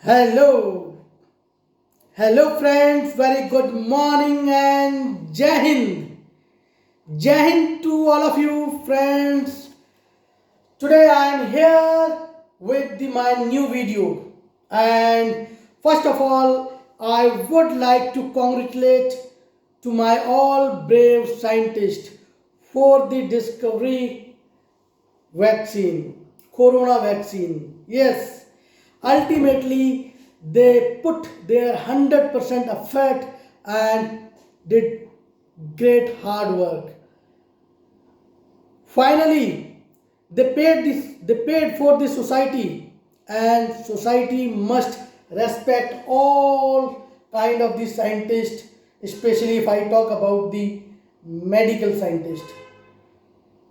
Hello, hello friends, very good morning and Jai Hind. Jai Hind to all of you friends. Today I am here with my new video. And first of all, I would like to congratulate to my all brave scientists for the discovery vaccine, corona vaccine. Yes, ultimately they put their 100% effort and did great hard work. Finally, they paid for the society, and society must respect all kind of the scientists, especially if I talk about the medical scientist.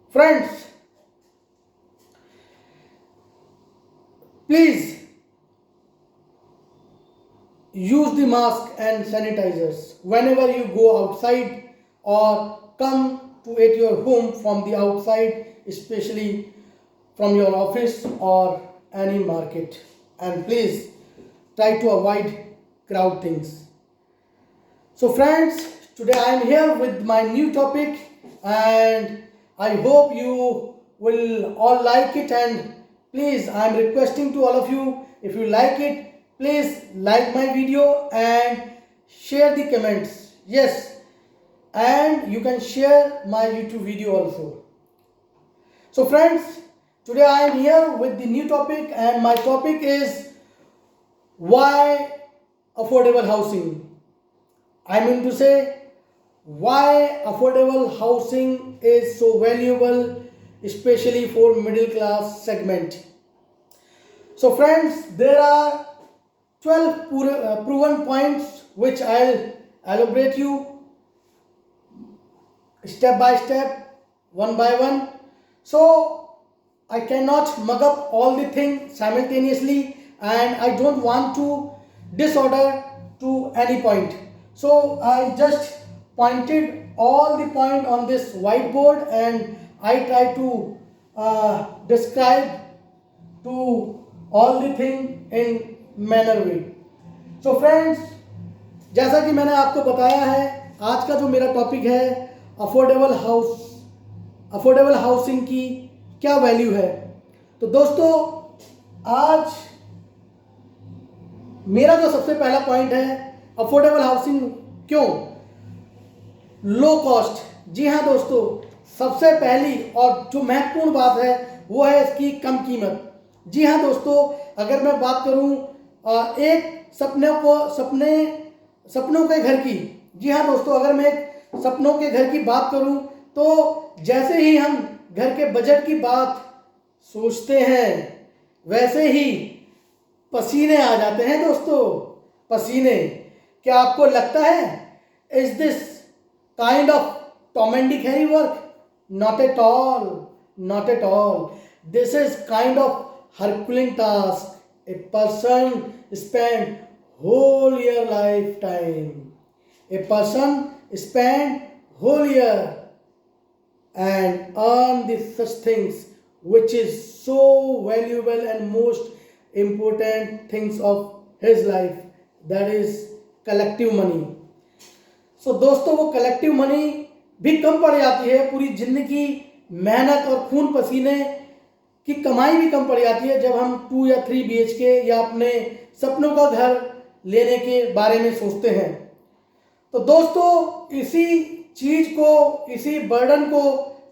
Friends, please use the mask and sanitizers whenever you go outside or come to at your home from the outside, especially from your office or any market. And please try to avoid crowd things. So friends, today I am here with my new topic, and I hope you will all like it. And please, I am requesting to all of you, if you like it, please like my video and share the comments. Yes, and you can share my YouTube video also. So friends, today I am here with the new topic, and my topic is why affordable housing. I mean to say why affordable housing is so valuable, especially for middle class segment. So friends, there are 12 proven points which I'll elaborate you step by step, one by one. So I cannot mug up all the things simultaneously, and I don't want to disorder to any point. So I just pointed all the point on this whiteboard, and I try to describe to all the thing in manner way. So friends, जैसा कि मैंने आपको बताया है, आज का जो मेरा टॉपिक है अफोर्डेबल हाउसिंग की क्या वैल्यू है। तो दोस्तों, आज मेरा जो सबसे पहला पॉइंट है, अफोर्डेबल हाउसिंग क्यों, लो कॉस्ट। जी हाँ दोस्तों, सबसे पहली और जो महत्वपूर्ण बात है वो है इसकी कम कीमत। जी हाँ दोस्तों, अगर मैं बात करूं एक सपनों के घर की, जी हाँ दोस्तों, अगर मैं एक सपनों के घर की बात करूं तो जैसे ही हम घर के बजट की बात सोचते हैं वैसे ही पसीने आ जाते हैं दोस्तों, पसीने। क्या आपको लगता है is this kind of Tom and Dick Harry work? Not at all, not at all. This is kind of herculean task. A person spend whole year lifetime. A person spend whole year and earn these such things, which is so valuable and most important things of his life. That is collective money. So दोस्तों, वो collective money भी कम पड़ जाती है, पूरी जिंदगी मेहनत और खून पसीने की कमाई भी कम पड़ जाती है जब हम 2 या 3 BHK या अपने सपनों का घर लेने के बारे में सोचते हैं। तो दोस्तों, इसी चीज को, इसी बर्डन को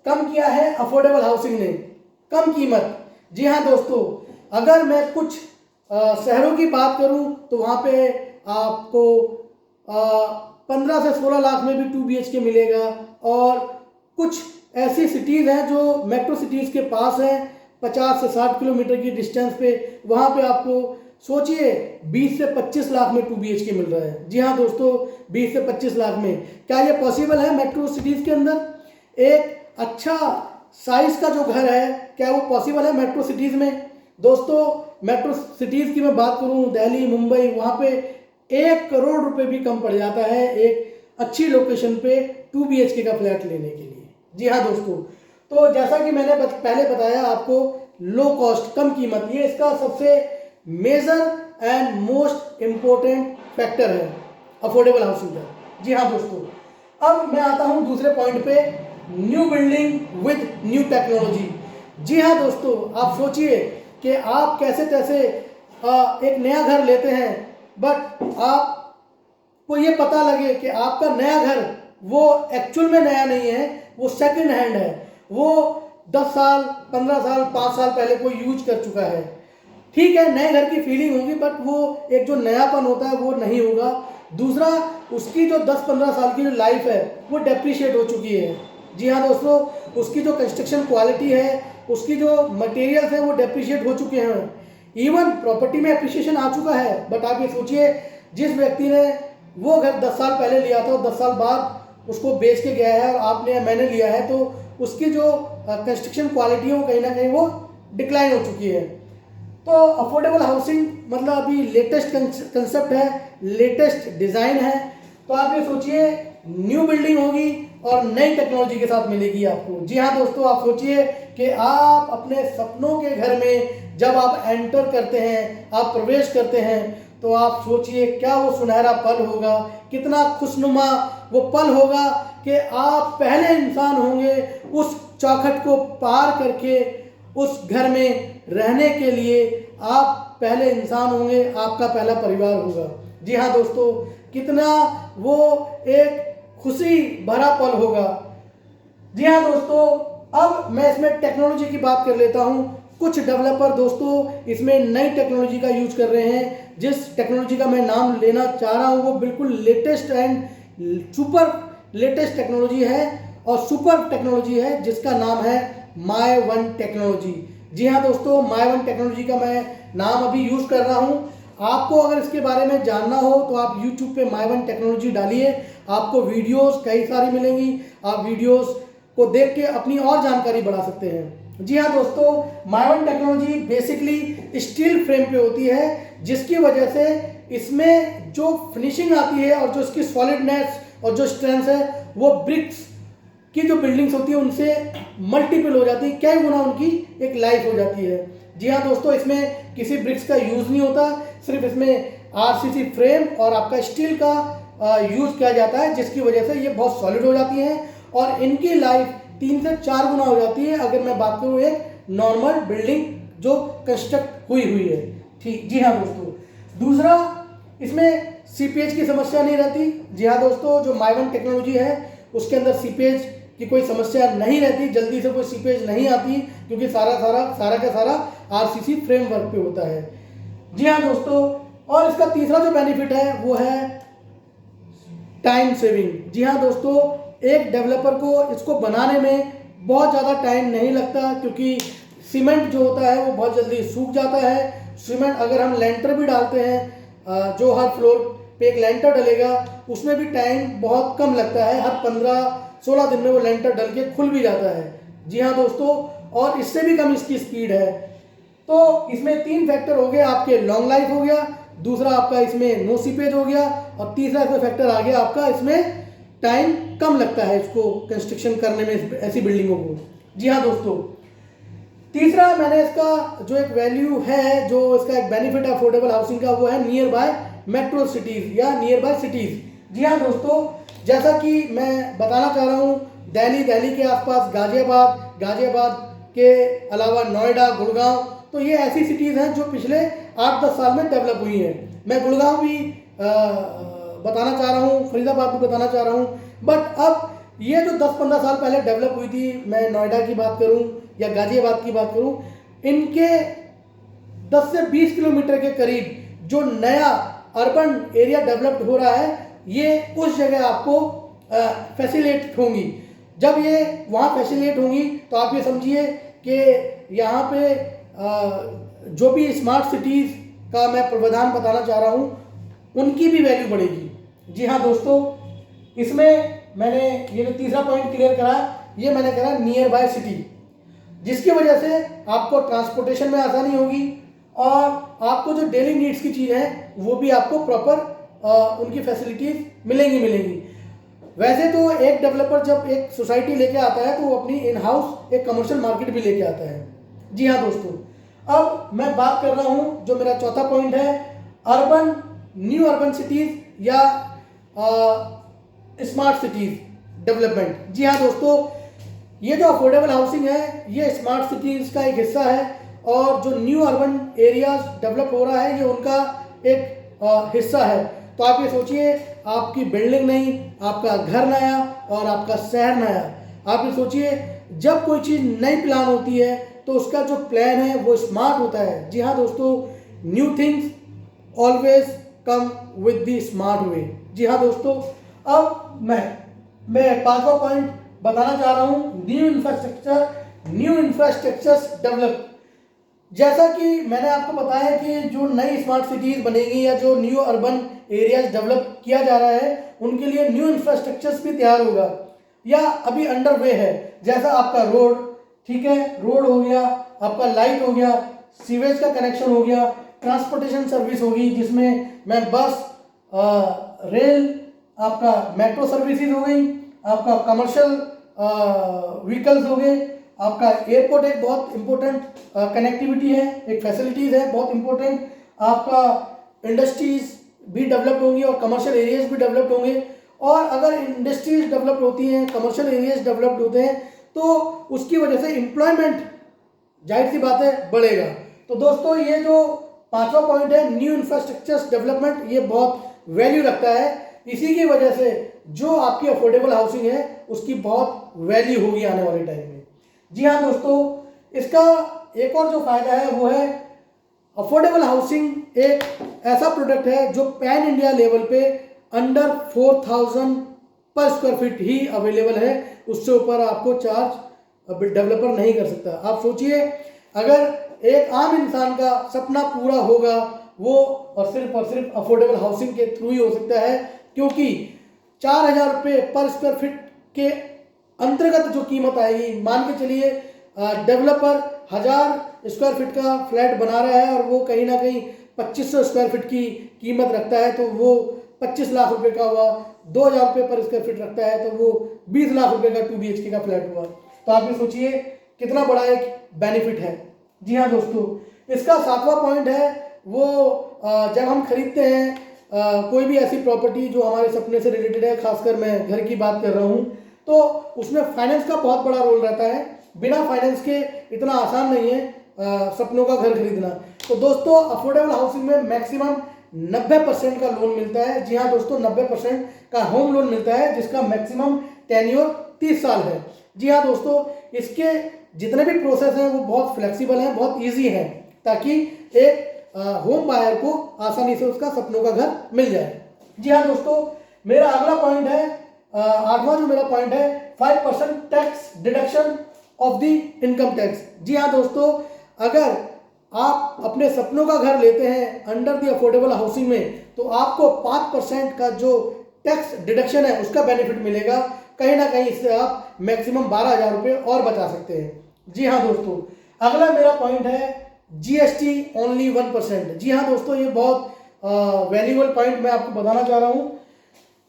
कम किया है अफोर्डेबल हाउसिंग ने, कम कीमत। जी हाँ दोस्तों, अगर मैं कुछ शहरों की बात करूं तो वहाँ पे आपको 15 से 16 लाख में भी 2 BHK मिलेगा, और कुछ ऐसी सिटीज़ हैं जो मेट्रो सिटीज़ के पास हैं, 50 से 60 किलोमीटर की डिस्टेंस पे, वहाँ पे आपको सोचिए 20 से 25 लाख में 2 BHK मिल रहा है। जी हाँ दोस्तों, 20 से 25 लाख में। क्या ये पॉसिबल है मेट्रो सिटीज़ के अंदर एक अच्छा साइज का जो घर है, क्या वो पॉसिबल है मेट्रो सिटीज़ में? दोस्तों, मेट्रो सिटीज़ की मैं बात करूँ, दिल्ली, मुंबई, वहाँ पे 1 करोड़ रुपए भी कम पड़ जाता है एक अच्छी लोकेशन पे 2 BHK का फ्लैट लेने के लिए। जी हाँ दोस्तों, तो जैसा कि मैंने पहले बताया आपको, लो कॉस्ट, कम कीमत, ये इसका सबसे major and most important factor है अफोर्डेबल हाउसिंग का। जी हाँ दोस्तों, अब मैं आता हूँ दूसरे पॉइंट पे, new building with new technology. जी हाँ दोस्तों, आप सोचिए कि आप कैसे तैसे एक नया घर लेते हैं, बट आपको ये पता लगे कि आपका नया घर वो एक्चुअल में नया नहीं है, वो सेकंड हैंड है, वो 10 साल 15 साल 5 साल पहले कोई यूज कर चुका है। ठीक है, नए घर की फीलिंग होगी, बट वो एक जो नयापन होता है वो नहीं होगा। दूसरा, उसकी जो 10-15 साल की जो लाइफ है वो डेप्रिशिएट हो चुकी है। जी हाँ दोस्तों, उसकी जो कंस्ट्रक्शन क्वालिटी है, उसकी जो मटेरियल्स है वो डेप्रिशिएट हो चुके हैं। इवन प्रॉपर्टी में एप्रिसिएशन आ चुका है, बट आप ये सोचिए जिस व्यक्ति ने वो घर 10 साल पहले लिया था और 10 साल बाद उसको बेच के गया है और मैंने लिया है, तो उसकी जो कंस्ट्रक्शन क्वालिटी है वो कहीं ना कहीं वो डिक्लाइन हो चुकी है। तो अफोर्डेबल हाउसिंग मतलब अभी लेटेस्ट कंसेप्ट है, लेटेस्ट डिज़ाइन है। तो आप ये सोचिए न्यू बिल्डिंग होगी और नई टेक्नोलॉजी के साथ मिलेगी आपको। जी हाँ दोस्तों, आप सोचिए कि आप अपने सपनों के घर में जब आप एंटर करते हैं, आप प्रवेश करते हैं, तो आप सोचिए क्या वो सुनहरा पल होगा, कितना खुशनुमा वो पल होगा कि आप पहले इंसान होंगे उस चौखट को पार करके उस घर में रहने के लिए। आप पहले इंसान होंगे, आपका पहला परिवार होगा। जी हाँ दोस्तों, कितना वो एक खुशी भरा पल होगा। जी हाँ दोस्तों, अब मैं इसमें टेक्नोलॉजी की बात कर लेता हूँ। कुछ डेवलपर दोस्तों इसमें नई टेक्नोलॉजी का यूज कर रहे हैं। जिस टेक्नोलॉजी का मैं नाम लेना चाह रहा हूँ वो बिल्कुल latest and super latest technology है और सुपर टेक्नोलॉजी है, जिसका नाम है माय वन टेक्नोलॉजी। जी हाँ दोस्तों, माय वन टेक्नोलॉजी का मैं नाम अभी यूज़ कर रहा हूँ। आपको अगर इसके बारे में जानना हो तो आप YouTube पे माय वन टेक्नोलॉजी डालिए, आपको वीडियोस कई सारी मिलेंगी। आप वीडियोस को देख के अपनी और जानकारी बढ़ा सकते हैं। जी हाँ दोस्तों, my one technology basically steel frame पे होती है, जिसकी वजह से इसमें जो फिनिशिंग आती है और जो इसकी सॉलिडनेस और जो स्ट्रेंथ है वो ब्रिक्स की जो बिल्डिंग्स होती है उनसे मल्टीपल हो जाती है, कई गुना उनकी एक लाइफ हो जाती है। जी हाँ दोस्तों, इसमें किसी ब्रिक्स का यूज़ नहीं होता, सिर्फ इसमें आरसीसी फ्रेम और आपका स्टील का यूज़ किया जाता है, जिसकी वजह से ये बहुत सॉलिड हो जाती हैं और इनकी लाइफ 3 से 4 गुना हो जाती है अगर मैं बात करूँ एक नॉर्मल बिल्डिंग जो कंस्ट्रक्ट हुई है। ठीक, जी हाँ दोस्तों। दूसरा, इसमें सीपेज की समस्या नहीं रहती। जी हाँ दोस्तों, जो माय वन टेक्नोलॉजी है उसके अंदर सीपेज की कोई समस्या नहीं रहती, जल्दी से कोई सीपेज नहीं आती, क्योंकि सारा का सारा आरसीसी फ्रेमवर्क पे होता है। जी हाँ दोस्तों, और इसका तीसरा जो बेनिफिट है वो है टाइम सेविंग। जी हाँ दोस्तों, एक डेवलपर को इसको बनाने में बहुत ज़्यादा टाइम नहीं लगता, क्योंकि सीमेंट जो होता है वो बहुत जल्दी सूख जाता है। सीमेंट अगर हम लेंटर भी डालते हैं, जो हर फ्लोर पे एक लेंटर डलेगा, उसमें भी टाइम बहुत कम लगता है, हर 15-16 दिन में वो लेंटर डल के खुल भी जाता है। जी हाँ दोस्तों, और इससे भी कम इसकी स्पीड है। तो इसमें 3 फैक्टर हो गए, आपके लॉन्ग लाइफ हो गया, दूसरा आपका इसमें नो सीपेज हो गया, और तीसरा इसमें फैक्टर आ गया आपका इसमें टाइम कम लगता है इसको कंस्ट्रक्शन करने में, ऐसी बिल्डिंगों को। जी हाँ दोस्तों, तीसरा मैंने इसका जो एक वैल्यू है, जो इसका एक बेनिफिट है अफोर्डेबल हाउसिंग का, वो है नियर बाय मेट्रो सिटीज़ या नियर बाय सिटीज़। जी हाँ दोस्तों, जैसा कि मैं बताना चाह रहा हूँ, दिल्ली के आसपास गाजियाबाद के अलावा नोएडा, गुड़गांव, तो ये ऐसी सिटीज़ हैं जो पिछले 8-10 साल में डेवलप हुई हैं। मैं गुड़गांव भी बताना चाह रहा हूँ, फरीदाबाद भी बताना चाह रहा हूँ, बट अब ये जो 10-15 साल पहले डेवलप हुई थी, मैं नोएडा की बात करूँ या गाजियाबाद की बात करूँ, इनके 10 से 20 किलोमीटर के करीब जो नया अर्बन एरिया डेवलप्ड हो रहा है, ये उस जगह आपको फैसिलिटेट होंगी। जब ये वहाँ फैसिलिटेट होंगी तो आप ये समझिए कि यहाँ पे जो भी स्मार्ट सिटीज़ का मैं प्रावधान बताना चाह रहा हूँ, उनकी भी वैल्यू बढ़ेगी। जी हाँ दोस्तों, इसमें मैंने ये जो तीसरा पॉइंट क्लियर करा, ये मैंने करा नियर बाय सिटी, जिसकी वजह से आपको ट्रांसपोर्टेशन में आसानी होगी और आपको जो डेली नीड्स की चीज़ है वो भी आपको प्रॉपर उनकी फैसिलिटीज़ मिलेंगी। वैसे तो एक डेवलपर जब एक सोसाइटी लेके आता है तो वो अपनी इन हाउस एक कमर्शियल मार्केट भी लेके आता है। जी हाँ दोस्तों, अब मैं बात कर रहा हूं, जो मेरा चौथा पॉइंट है, अर्बन, न्यू अर्बन सिटीज या स्मार्ट सिटीज डेवलपमेंट। जी हाँ दोस्तों, ये जो अफोर्डेबल हाउसिंग है ये स्मार्ट सिटीज का एक हिस्सा है, और जो न्यू अर्बन एरियाज डेवलप हो रहा है ये उनका एक हिस्सा है। तो आप ये सोचिए, आपकी बिल्डिंग नहीं, आपका घर नया और आपका शहर नया। आप ये सोचिए, जब कोई चीज़ नई प्लान होती है तो उसका जो प्लान है वो स्मार्ट होता है। जी हाँ दोस्तों, new things always come with the smart way. जी हाँ दोस्तों, अब मैं पांचवा पॉइंट बताना चाह रहा हूँ, न्यू इंफ्रास्ट्रक्चर्स डेवलप। जैसा कि मैंने आपको बताया कि जो नई स्मार्ट सिटीज बनेगी या जो न्यू अर्बन एरियाज डेवलप किया जा रहा है उनके लिए न्यू इंफ्रास्ट्रक्चर्स भी तैयार होगा या अभी अंडर वे है। जैसा आपका रोड, ठीक है, रोड हो गया, आपका लाइट हो गया, सीवेज का कनेक्शन हो गया, ट्रांसपोर्टेशन सर्विस होगी जिसमें मैं बस, रेल, आपका मेट्रो सर्विसेज हो गई, आपका कमर्शियल व्हीकल्स हो गए, आपका एयरपोर्ट एक बहुत इंपॉर्टेंट कनेक्टिविटी है, एक फैसिलिटीज़ है बहुत इंपॉर्टेंट, आपका इंडस्ट्रीज भी डेवलप होंगी और कमर्शियल एरियाज भी डेवलप होंगे। और अगर इंडस्ट्रीज डेवलप होती हैं, कमर्शियल एरियाज डेवलप्ड होते हैं तो उसकी वजह से एम्प्लॉयमेंट जाहिर सी बात है बढ़ेगा। तो दोस्तों, ये जो पांचवा पॉइंट है न्यू इंफ्रास्ट्रक्चर डेवलपमेंट, ये बहुत वैल्यू रखता है। इसी की वजह से जो आपकी अफोर्डेबल हाउसिंग है उसकी बहुत वैल्यू होगी आने वाले टाइम में। जी हाँ दोस्तों, इसका एक और जो फायदा है वो है, अफोर्डेबल हाउसिंग एक ऐसा प्रोडक्ट है जो पैन इंडिया लेवल पे अंडर 4000 पर स्क्वायर फीट ही अवेलेबल है। उससे ऊपर आपको चार्ज डेवलपर नहीं कर सकता। आप सोचिए, अगर एक आम इंसान का सपना पूरा होगा वो और सिर्फ अफोर्डेबल हाउसिंग के थ्रू ही हो सकता है, क्योंकि 4000 रुपये पर स्क्वायर फीट के अंतर्गत जो कीमत आएगी, मान के चलिए डेवलपर 1000 स्क्वायर फीट का फ्लैट बना रहा है और वो कहीं ना कहीं 2500 स्क्वायर फीट की कीमत रखता है, तो वो 25 लाख रुपए का हुआ। 2000 रुपये पर स्क्वायर फीट रखता है तो वो 20 लाख रुपए का 2 BHK का फ्लैट हुआ। तो आप ये सोचिए कितना बड़ा एक बेनिफिट है। जी हाँ दोस्तों, इसका सातवां पॉइंट है वो, जब हम खरीदते हैं कोई भी ऐसी प्रॉपर्टी जो हमारे सपने से रिलेटेड है, खासकर मैं घर की बात कर रहा हूँ, तो उसमें फाइनेंस का बहुत बड़ा रोल रहता है। बिना फाइनेंस के इतना आसान नहीं है सपनों का घर खरीदना। तो दोस्तों, अफोर्डेबल हाउसिंग में मैक्सिमम 90% का लोन मिलता है। जी हाँ दोस्तों, 90% का होम लोन मिलता है जिसका मैक्सिमम टेन्योर 30 साल है। जी हाँ दोस्तों, इसके जितने भी प्रोसेस हैं वो बहुत फ्लेक्सिबल हैं, बहुत ईजी हैं, ताकि एक होम बायर को आसानी से उसका सपनों का घर मिल जाए। जी हाँ दोस्तों, मेरा अगला पॉइंट है, आठवां जो मेरा पॉइंट है, 5% tax deduction of the income tax. जी हाँ दोस्तों, अगर आप अपने सपनों का घर लेते हैं अंडर द अफोर्डेबल हाउसिंग में तो आपको 5% का जो टैक्स डिडक्शन है उसका बेनिफिट मिलेगा। कहीं ना कहीं इससे आप मैक्सिमम 12,000 रुपये और बचा सकते हैं। जी हाँ दोस्तों, अगला मेरा पॉइंट है GST ओनली 1%। जी हाँ दोस्तों, ये बहुत वैल्यूबल पॉइंट मैं आपको बताना चाह रहा हूँ।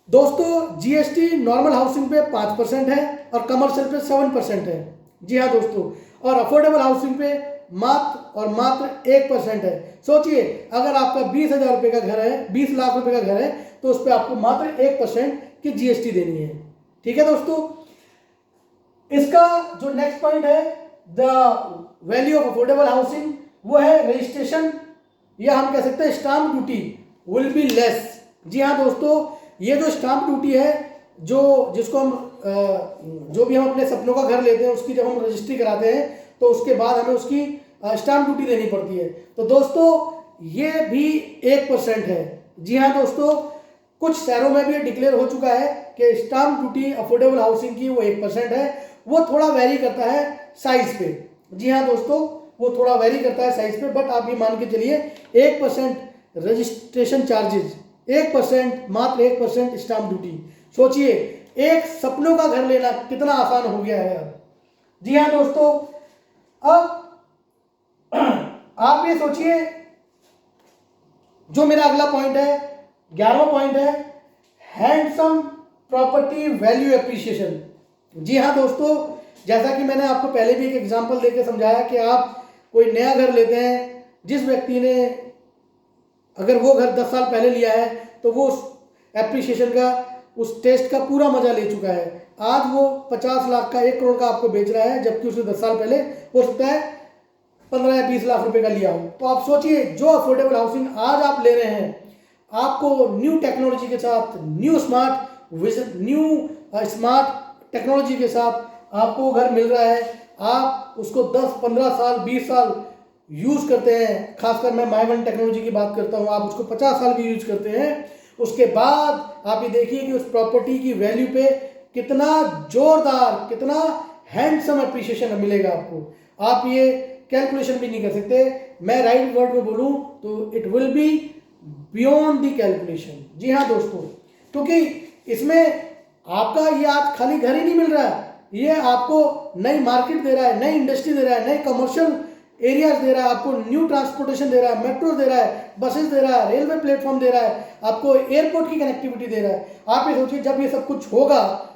दोस्तों, GST नॉर्मल हाउसिंग पे 5% है और कमर्शियल पे 7% है। जी हाँ दोस्तों, और अफोर्डेबल हाउसिंग पे मात्र 1% है। सोचिए, अगर आपका 20,000 रुपये का घर है, 20 लाख रुपए का घर है, तो उस पर आपको मात्र 1% की GST देनी है। ठीक है दोस्तों, इसका जो नेक्स्ट पॉइंट है, the value of affordable housing, वो है रजिस्ट्रेशन, या हम कह सकते हैं stamp duty will be less. जी हाँ दोस्तों, ये जो स्टाम्प ड्यूटी है, जिसको हम जो भी हम अपने सपनों का घर लेते हैं उसकी जब हम रजिस्ट्री कराते हैं तो उसके बाद हमें उसकी स्टाम्प ड्यूटी देनी पड़ती है। तो दोस्तों, ये भी 1% है। जी हाँ दोस्तों, कुछ शहरों में भी ये डिक्लेयर हो चुका है कि स्टाम्प ड्यूटी अफोर्डेबल हाउसिंग की वो 1% है। वो थोड़ा वेरी करता है साइज पे। जी हाँ दोस्तों, वो थोड़ा वेरी करता है साइज पे, बट आप ये मान के चलिए 1% रजिस्ट्रेशन चार्जेस, 1%, मात्र 1% स्टाम्प ड्यूटी। सोचिए, एक सपनों का घर लेना कितना आसान हो गया है अब। जी हाँ दोस्तों, अब आप ये सोचिए, जो मेरा अगला पॉइंट है, 11वां पॉइंट है, हैंडसम प्रॉपर्टी वैल्यू एप्रिसिएशन। जी हाँ दोस्तों, जैसा कि मैंने आपको पहले भी एक एग्जांपल देके समझाया कि आप कोई नया घर लेते हैं, जिस व्यक्ति ने अगर वो घर 10 साल पहले लिया है तो वो उस एप्रिसिएशन का, उस टेस्ट का पूरा मजा ले चुका है। आज वो 50 लाख का, 1 करोड़ का आपको बेच रहा है, जबकि उसने 10 साल पहले हो सकता है 15 या 20 लाख रुपए का लिया हो। तो आप सोचिए, जो अफोर्डेबल हाउसिंग आज आप ले रहे हैं, आपको न्यू टेक्नोलॉजी के साथ, न्यू स्मार्ट टेक्नोलॉजी के साथ आपको घर मिल रहा है। आप उसको 10, 15 साल, 20 साल यूज़ करते हैं। खासकर मैं माई वन टेक्नोलॉजी की बात करता हूँ, आप उसको 50 साल भी यूज करते हैं। उसके बाद आप ये देखिए कि उस प्रॉपर्टी की वैल्यू पे कितना जोरदार, कितना हैंडसम अप्रिशिएशन मिलेगा आपको। आप ये कैलकुलेशन भी नहीं कर सकते। मैं राइट वर्ड में बोलूँ तो it will be beyond the calculation. जी हाँ दोस्तों, क्योंकि इसमें आपका ये आज खाली घर ही नहीं मिल रहा है, ये आपको नई मार्केट दे रहा है, नई इंडस्ट्री दे रहा है, नए कमर्शियल एरियाज दे रहा है, आपको न्यू ट्रांसपोर्टेशन दे रहा है, मेट्रो दे रहा है, बसेस दे रहा है, रेलवे प्लेटफॉर्म दे रहा है, आपको एयरपोर्ट की कनेक्टिविटी दे रहा है। आप ये सोचिए, जब ये सब कुछ होगा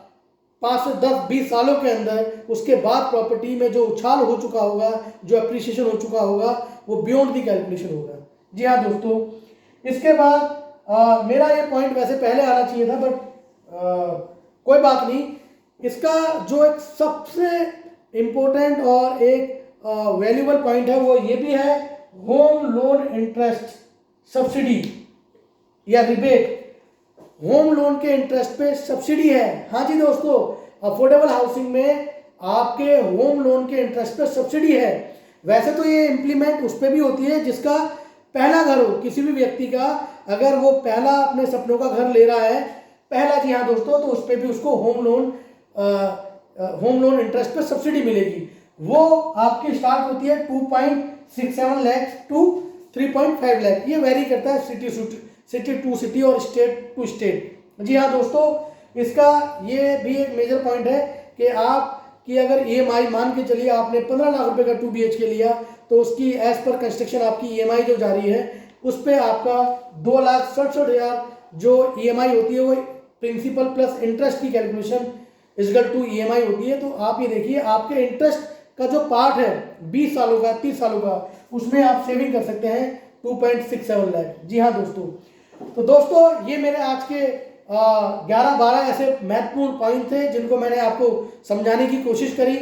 5 से 10, 20 सालों के अंदर, उसके बाद प्रॉपर्टी में जो उछाल हो चुका होगा, जो अप्रिसिएशन हो चुका होगा, वो बियॉन्ड दी कैलकुलेशन होगा। जी हाँ दोस्तों, इसके बाद मेरा ये पॉइंट वैसे पहले आना चाहिए था, बट कोई बात नहीं। इसका जो एक सबसे इम्पोर्टेंट और एक वैल्यूबल पॉइंट है वो ये भी है, होम लोन इंटरेस्ट सब्सिडी या रिबेट। होम लोन के इंटरेस्ट पे सब्सिडी है। हाँ जी दोस्तों, अफोर्डेबल हाउसिंग में आपके होम लोन के इंटरेस्ट पे सब्सिडी है। वैसे तो ये इम्प्लीमेंट उस पर भी होती है जिसका पहला घर हो, किसी भी व्यक्ति का अगर वो पहला अपने सपनों का घर ले रहा है, पहला, जी हाँ दोस्तों, तो उस पर भी उसको होम लोन इंटरेस्ट पे सब्सिडी मिलेगी। वो आपकी स्टार्ट होती है 2.67 लाख टू 3.5 लाख। ये वेरी करता है सिटी टू सिटी और स्टेट टू स्टेट। जी हाँ दोस्तों, इसका ये भी एक मेजर पॉइंट है कि आपकी अगर EMI, मान के चलिए आपने 15 लाख रुपए का 2 BHK लिया, तो उसकी एज पर कंस्ट्रक्शन आपकी EMI जो जा रही है उस पर आपका 2,67,000 जो EMI होती है, वो प्रिंसिपल प्लस इंटरेस्ट की कैलकुलेशन इजगल टू EMI होती है। तो आप ये देखिए, आपके इंटरेस्ट का जो पार्ट है 20 सालों का, 30 सालों का, उसमें आप सेविंग कर सकते हैं 2.67 लाख। जी हाँ दोस्तों, तो दोस्तों ये मेरे आज के 11-12 ऐसे महत्वपूर्ण पॉइंट थे जिनको मैंने आपको समझाने की कोशिश करी।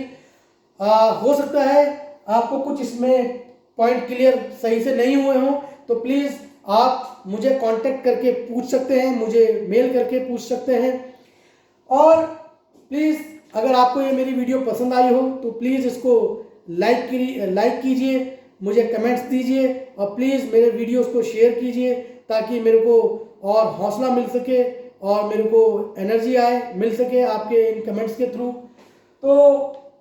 हो सकता है आपको कुछ इसमें पॉइंट क्लियर सही से नहीं हुए हों, तो प्लीज़ आप मुझे कांटेक्ट करके पूछ सकते हैं, मुझे मेल करके पूछ सकते हैं। और प्लीज़ अगर आपको ये मेरी वीडियो पसंद आई हो तो प्लीज़ इसको लाइक कीजिए, मुझे कमेंट्स दीजिए, और प्लीज़ मेरे वीडियोस को शेयर कीजिए ताकि मेरे को और हौसला मिल सके और मेरे को एनर्जी मिल सके आपके इन कमेंट्स के थ्रू। तो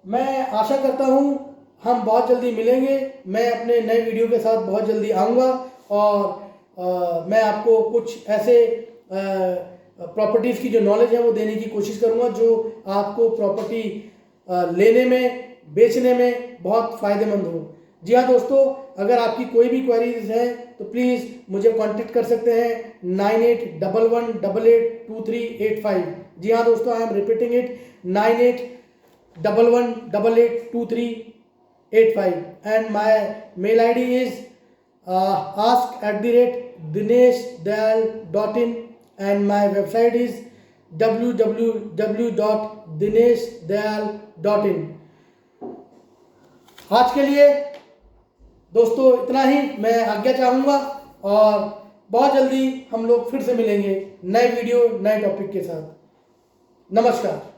मैं आशा करता हूँ हम बहुत जल्दी मिलेंगे। मैं अपने नए वीडियो के साथ बहुत जल्दी आऊँगा और मैं आपको कुछ ऐसे प्रॉपर्टीज़ की जो नॉलेज है वो देने की कोशिश करूँगा जो आपको प्रॉपर्टी लेने में, बेचने में बहुत फ़ायदेमंद हो। जी हाँ दोस्तों, अगर आपकी कोई भी क्वेरीज है तो प्लीज़ मुझे कांटेक्ट कर सकते हैं 9811882385। जी हाँ दोस्तों, I am repeating it, 9811882385, and my mail ID is ask@dineshdyal.in and my website is www.dineshdyal.in। आज के लिए दोस्तों इतना ही, मैं आज्ञा चाहूँगा और बहुत जल्दी हम लोग फिर से मिलेंगे नए वीडियो, नए टॉपिक के साथ। नमस्कार।